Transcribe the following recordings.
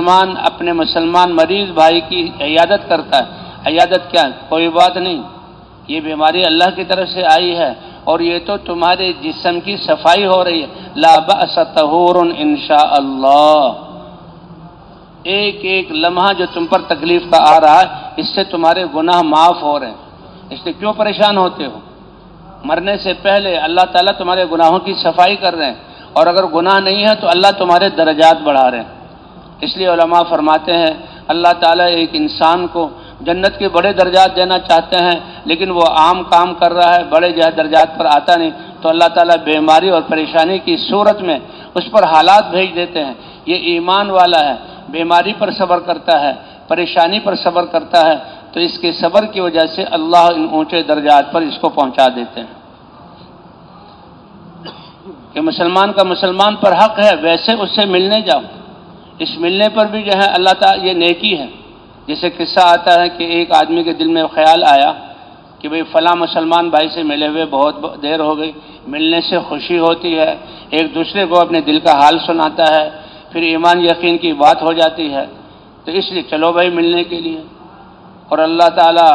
مسلمان اپنے مسلمان مریض بھائی کی عیادت کرتا ہے، عیادت کیا کوئی بات نہیں، یہ بیماری اللہ کی طرف سے آئی ہے اور یہ تو تمہارے جسم کی صفائی ہو رہی ہے، لا بأس طہور انشاء اللہ، ایک ایک لمحہ جو تم پر تکلیف کا آ رہا ہے اس سے تمہارے گناہ معاف ہو رہے ہیں، اس لیے کیوں پریشان ہوتے ہو؟ مرنے سے پہلے اللہ تعالیٰ تمہارے گناہوں کی صفائی کر رہے ہیں، اور اگر گناہ نہیں ہے تو اللہ تمہارے درجات بڑھا رہے ہیں۔ اس لیے علماء فرماتے ہیں اللہ تعالیٰ ایک انسان کو جنت کے بڑے درجات دینا چاہتے ہیں، لیکن وہ عام کام کر رہا ہے، بڑے درجات پر آتا نہیں، تو اللہ تعالیٰ بیماری اور پریشانی کی صورت میں اس پر حالات بھیج دیتے ہیں۔ یہ ایمان والا ہے، بیماری پر صبر کرتا ہے، پریشانی پر صبر کرتا ہے، تو اس کے صبر کی وجہ سے اللہ ان اونچے درجات پر اس کو پہنچا دیتے ہیں۔ کہ مسلمان کا مسلمان پر حق ہے، ویسے اس سے ملنے جاؤ، اس ملنے پر بھی جو ہے اللہ تعالیٰ یہ نیکی ہے۔ جیسے قصہ آتا ہے کہ ایک آدمی کے دل میں خیال آیا کہ بھئی فلاں مسلمان بھائی سے ملے ہوئے بہت دیر ہو گئی، ملنے سے خوشی ہوتی ہے، ایک دوسرے کو اپنے دل کا حال سناتا ہے، پھر ایمان یقین کی بات ہو جاتی ہے، تو اس لیے چلو بھائی ملنے کے لیے۔ اور اللہ تعالیٰ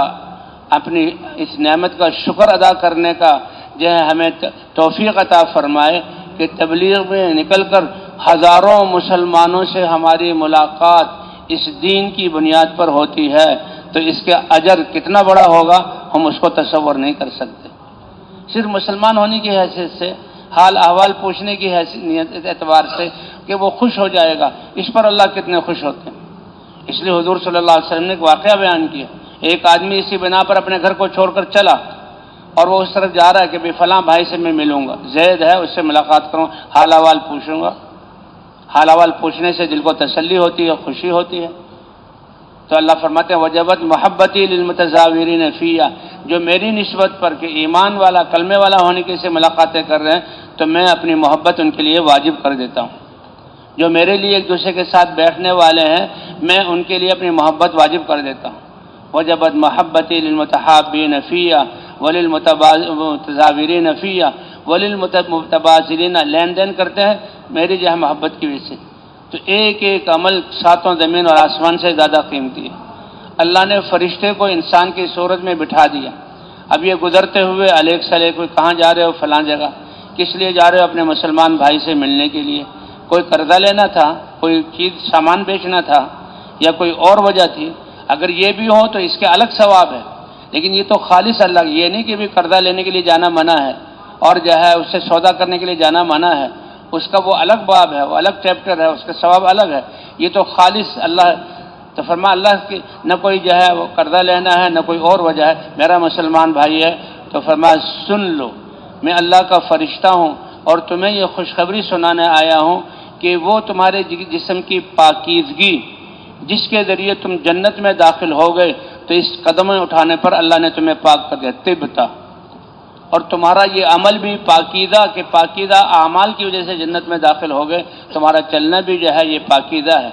اپنی اس نعمت کا شکر ادا کرنے کا جو ہے ہمیں توفیق عطا فرمائے کہ تبلیغ میں نکل کر ہزاروں مسلمانوں سے ہماری ملاقات اس دین کی بنیاد پر ہوتی ہے، تو اس کے اجر کتنا بڑا ہوگا ہم اس کو تصور نہیں کر سکتے۔ صرف مسلمان ہونے کی حیثیت سے، حال احوال پوچھنے کی اعتبار سے کہ وہ خوش ہو جائے گا، اس پر اللہ کتنے خوش ہوتے ہیں۔ اس لیے حضور صلی اللہ علیہ وسلم نے ایک واقعہ بیان کیا، ایک آدمی اسی بنا پر اپنے گھر کو چھوڑ کر چلا اور وہ اس طرف جا رہا ہے کہ بھئی فلاں بھائی سے میں ملوں گا، زید ہے اس سے ملاقات کروں، حال احوال پوچھوں گا۔ حال احوال پوچھنے سے دل کو تسلی ہوتی ہے، خوشی ہوتی ہے۔ تو اللہ فرماتے ہیں وجبت محبتی للمتزاورین فیہ، جو میری نسبت پر کہ ایمان والا کلمے والا ہونے کے سے ملاقاتیں کر رہے ہیں تو میں اپنی محبت ان کے لیے واجب کر دیتا ہوں۔ جو میرے لیے ایک دوسرے کے ساتھ بیٹھنے والے ہیں میں ان کے لیے اپنی محبت واجب کر دیتا ہوں۔ وجبت محبتی للمتحابین فیہ وللمتزاورین فیہ وللمتبادلین، لین دین کرتے ہیں میری جو ہے محبت کی وجہ سے۔ تو ایک ایک عمل ساتوں زمین اور آسمان سے زیادہ قیمتی ہے۔ اللہ نے فرشتے کو انسان کی صورت میں بٹھا دیا، اب یہ گزرتے ہوئے الیک سلے کوئی کہاں جا رہے ہو؟ فلاں جگہ۔ کس لیے جا رہے ہو؟ اپنے مسلمان بھائی سے ملنے کے لیے۔ کوئی قرضہ لینا تھا، کوئی چیز سامان بیچنا تھا، یا کوئی اور وجہ تھی؟ اگر یہ بھی ہو تو اس کے الگ ثواب ہے، لیکن یہ تو خالص اللہ، یہ نہیں کہ بھی قرضہ لینے کے لیے جانا منع ہے اور جو ہے اس سے سودا کرنے کے لیے جانا منع ہے، اس کا وہ الگ باب ہے، وہ الگ چیپٹر ہے، اس کا ثواب الگ ہے۔ یہ تو خالص اللہ، تو فرما اللہ کی نہ کوئی جو ہے وہ قرضہ لینا ہے نہ کوئی اور وجہ ہے، میرا مسلمان بھائی ہے، تو فرما سن لو میں اللہ کا فرشتہ ہوں اور تمہیں یہ خوشخبری سنانے آیا ہوں کہ وہ تمہارے جسم کی پاکیزگی جس کے ذریعے تم جنت میں داخل ہو گئے، تو اس قدم اٹھانے پر اللہ نے تمہیں پاک کر دیا، طبتا، اور تمہارا یہ عمل بھی پاکیزہ کہ پاکیزہ اعمال کی وجہ سے جنت میں داخل ہو گئے، تمہارا چلنا بھی جو ہے یہ پاکیزہ ہے،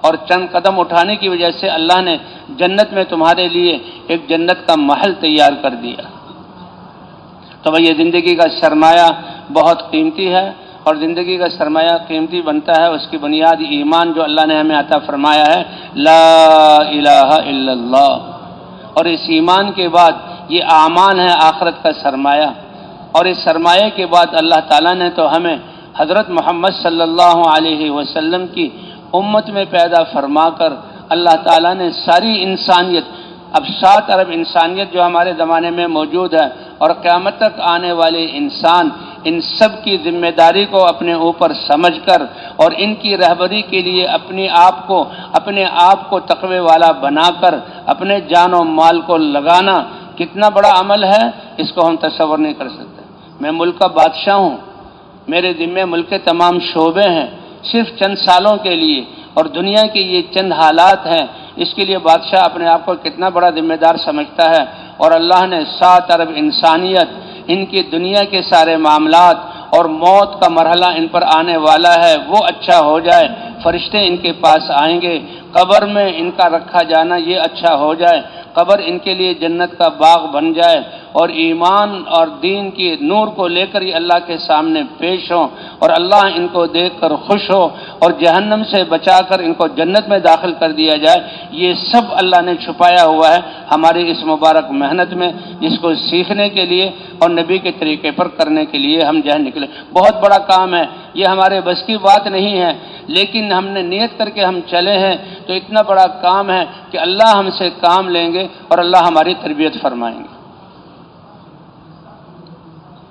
اور چند قدم اٹھانے کی وجہ سے اللہ نے جنت میں تمہارے لیے ایک جنت کا محل تیار کر دیا۔ تو بھئی یہ زندگی کا سرمایہ بہت قیمتی ہے، اور زندگی کا سرمایہ قیمتی بنتا ہے اس کی بنیاد ایمان جو اللہ نے ہمیں عطا فرمایا ہے، لا الہ الا اللہ، اور اس ایمان کے بعد یہ اعمال ہے آخرت کا سرمایہ، اور اس سرمایہ کے بعد اللہ تعالیٰ نے تو ہمیں حضرت محمد صلی اللہ علیہ وسلم کی امت میں پیدا فرما کر اللہ تعالیٰ نے ساری انسانیت، اب 7 ارب انسانیت جو ہمارے زمانے میں موجود ہے اور قیامت تک آنے والے انسان، ان سب کی ذمہ داری کو اپنے اوپر سمجھ کر اور ان کی رہبری کے لیے اپنے آپ کو تقوی والا بنا کر اپنے جان و مال کو لگانا کتنا بڑا عمل ہے، اس کو ہم تصور نہیں کر سکتے۔ میں ملک کا بادشاہ ہوں، میرے ذمے ملک کے تمام شعبے ہیں، صرف چند سالوں کے لیے، اور دنیا کے یہ چند حالات ہیں، اس کے لیے بادشاہ اپنے آپ کو کتنا بڑا ذمہ دار سمجھتا ہے، اور اللہ نے 7 ارب انسانیت، ان کی دنیا کے سارے معاملات اور موت کا مرحلہ ان پر آنے والا ہے وہ اچھا ہو جائے، فرشتے ان کے پاس آئیں گے، قبر میں ان کا رکھا جانا یہ اچھا ہو جائے، قبر ان کے لیے جنت کا باغ بن جائے، اور ایمان اور دین کی نور کو لے کر یہ اللہ کے سامنے پیش ہوں اور اللہ ان کو دیکھ کر خوش ہو اور جہنم سے بچا کر ان کو جنت میں داخل کر دیا جائے، یہ سب اللہ نے چھپایا ہوا ہے ہماری اس مبارک محنت میں، جس کو سیکھنے کے لیے اور نبی کے طریقے پر کرنے کے لیے ہم نکلے۔ بہت بڑا کام ہے، یہ ہمارے بس کی بات نہیں ہے، لیکن ہم نے نیت کر کے ہم چلے ہیں تو اتنا بڑا کام ہے کہ اللہ ہم سے کام لیں گے اور اللہ ہماری تربیت فرمائیں گے۔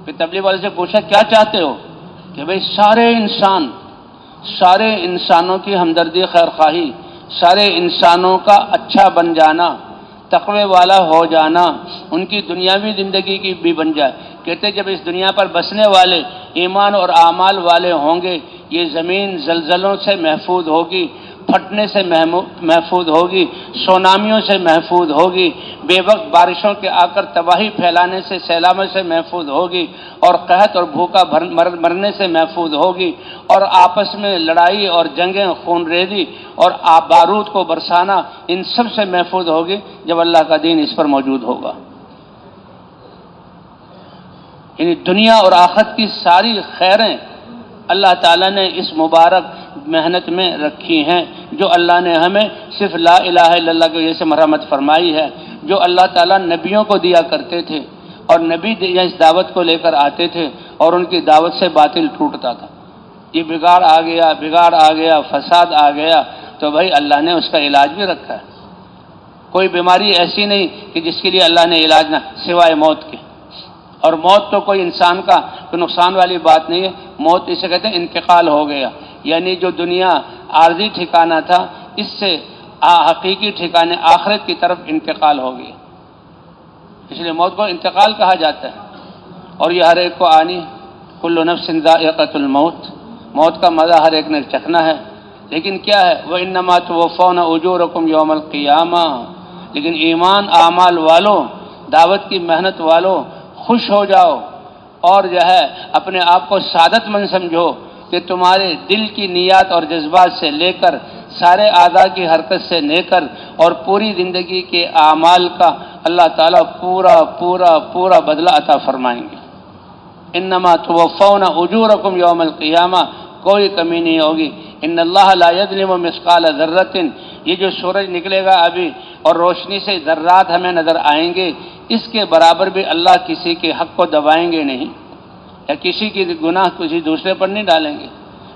پھر تبلیغ والے سے پوچھا کیا چاہتے ہو؟ کہ بھئی سارے انسانوں کی ہمدردی، خیر خواہی، سارے انسانوں کا اچھا بن جانا، تقوی والا ہو جانا، ان کی دنیاوی زندگی کی بھی بن جائے۔ کہتے جب اس دنیا پر بسنے والے ایمان اور اعمال والے ہوں گے، یہ زمین زلزلوں سے محفوظ ہوگی، پھٹنے سے محفوظ ہوگی، سونامیوں سے محفوظ ہوگی، بے وقت بارشوں کے آ کر تباہی پھیلانے سے، سیلابوں سے محفوظ ہوگی، اور قحط اور بھوکا مرنے سے محفوظ ہوگی، اور آپس میں لڑائی اور جنگیں، خون ریزی اور بارود کو برسانا، ان سب سے محفوظ ہوگی جب اللہ کا دین اس پر موجود ہوگا۔ یعنی دنیا اور آخرت کی ساری خیریں اللہ تعالیٰ نے اس مبارک محنت میں رکھی ہیں، جو اللہ نے ہمیں صرف لا الہ الا اللہ کی وجہ سے مرحمت فرمائی ہے، جو اللہ تعالیٰ نبیوں کو دیا کرتے تھے، اور نبی اس دعوت کو لے کر آتے تھے اور ان کی دعوت سے باطل ٹوٹتا تھا۔ یہ بگاڑ آ گیا، فساد آ گیا، تو بھائی اللہ نے اس کا علاج بھی رکھا ہے۔ کوئی بیماری ایسی نہیں کہ جس کے لیے اللہ نے علاج نہ، سوائے موت کے، اور موت تو کوئی انسان کا کوئی نقصان والی بات نہیں ہے۔ موت اسے کہتے ہیں انتقال ہو گیا، یعنی جو دنیا عارضی ٹھکانہ تھا، اس سے حقیقی ٹھکانے آخرت کی طرف انتقال ہو گیا، اس لیے موت کو انتقال کہا جاتا ہے۔ اور یہ ہر ایک کو آنی، کل نفس ذائقۃ الموت، موت کا مزہ ہر ایک نے چکھنا ہے، لیکن کیا ہے وَإِنَّمَا تُوَفَّوْنَ أُجُورَكُمْ يَوْمَ الْقِيَامَةِ، لیکن ایمان اعمال والوں، دعوت کی محنت والوں، خوش ہو جاؤ اور جو ہے اپنے آپ کو سعادت مند سمجھو کہ تمہارے دل کی نیات اور جذبات سے لے کر سارے اعضاء کی حرکت سے لے کر اور پوری زندگی کے اعمال کا اللہ تعالیٰ پورا بدلہ عطا فرمائیں گے۔ انما توفون اجورکم یوم القیامہ، کوئی کمی نہیں ہوگی۔ ان اللہ لا یظلم مثقال ذرۃ، یہ جو سورج نکلے گا ابھی اور روشنی سے ذرات ہمیں نظر آئیں گے، اس کے برابر بھی اللہ کسی کے حق کو دبائیں گے نہیں، یا کسی کی گناہ کسی دوسرے پر نہیں ڈالیں گے۔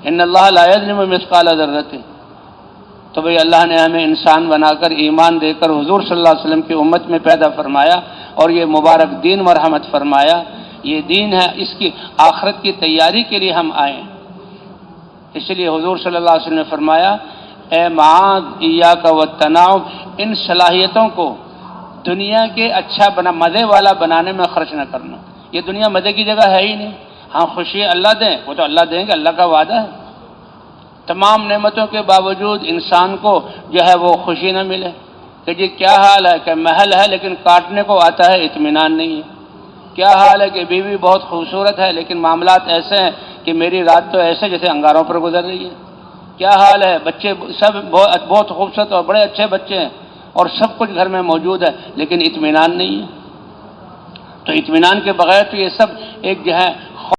ان اللہ لا یظلم مثقال ذرۃ، تو بھئی اللہ نے ہمیں انسان بنا کر ایمان دے کر حضور صلی اللہ علیہ وسلم کی امت میں پیدا فرمایا اور یہ مبارک دین مرحمت فرمایا۔ یہ دین ہے، اس کی آخرت کی تیاری کے لیے ہم آئے ہیں۔ اس لیے حضور صلی اللہ علیہ وسلم نے فرمایا، اے معاذ ایاک والتنعم، ان صلاحیتوں کو دنیا کے اچھا مزے والا بنانے میں خرچ نہ کرنا۔ یہ دنیا مزے کی جگہ ہے ہی نہیں۔ ہاں خوشی اللہ دیں، وہ تو اللہ دیں گے، اللہ کا وعدہ ہے۔ تمام نعمتوں کے باوجود انسان کو جو ہے وہ خوشی نہ ملے کہ جی کیا حال ہے کہ محل ہے لیکن کاٹنے کو آتا ہے، اطمینان نہیں ہے۔ کیا حال ہے کہ بیوی بہت خوبصورت ہے لیکن معاملات ایسے ہیں کہ میری رات تو ایسے جیسے انگاروں پر گزر رہی ہے۔ کیا حال ہے، بچے سب بہت خوبصورت اور بڑے اچھے بچے ہیں اور سب کچھ گھر میں موجود ہے لیکن اطمینان نہیں ہے۔ تو اطمینان کے بغیر تو یہ سب ایک جو ہے